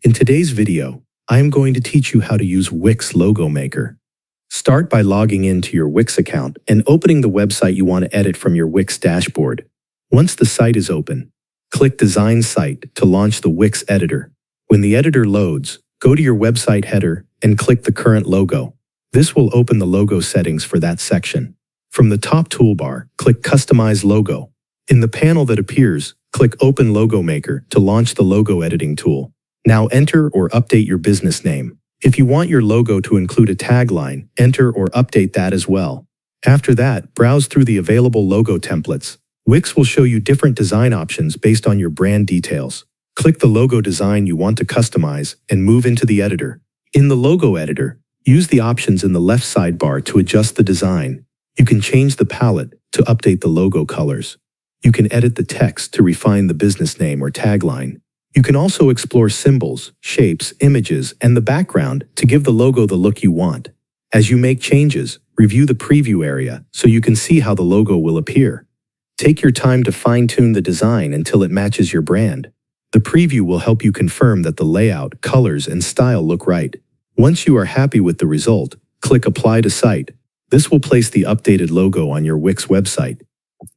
In today's video, I am going to teach you how to use Wix Logo Maker. Start by logging into your Wix account and opening the website you want to edit from your Wix dashboard. Once the site is open, click Design Site to launch the Wix editor. When the editor loads, go to your website header and click the current logo. This will open the logo settings for that section. From the top toolbar, click Customize Logo. In the panel that appears, click Open Logo Maker to launch the logo editing tool. Now enter or update your business name. If you want your logo to include a tagline, enter or update that as well. After that, browse through the available logo templates. Wix will show you different design options based on your brand details. Click the logo design you want to customize and move into the editor. In the logo editor, use the options in the left sidebar to adjust the design. You can change the palette to update the logo colors. You can edit the text to refine the business name or tagline. You can also explore symbols, shapes, images, and the background to give the logo the look you want. As you make changes, review the preview area so you can see how the logo will appear. Take your time to fine-tune the design until it matches your brand. The preview will help you confirm that the layout, colors, and style look right. Once you are happy with the result, click Apply to Site. This will place the updated logo on your Wix website.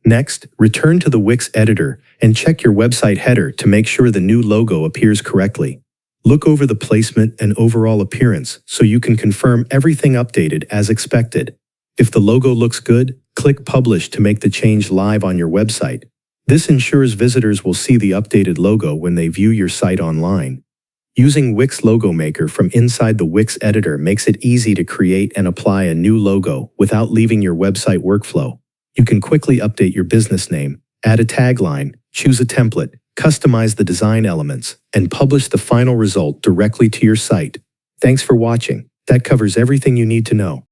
Next, return to the Wix editor and check your website header to make sure the new logo appears correctly. Look over the placement and overall appearance so you can confirm everything updated as expected. If the logo looks good, click Publish to make the change live on your website. This ensures visitors will see the updated logo when they view your site online. Using Wix Logo Maker from inside the Wix editor makes it easy to create and apply a new logo without leaving your website workflow. You can quickly update your business name, add a tagline, choose a template, customize the design elements, and publish the final result directly to your site. Thanks for watching. That covers everything you need to know.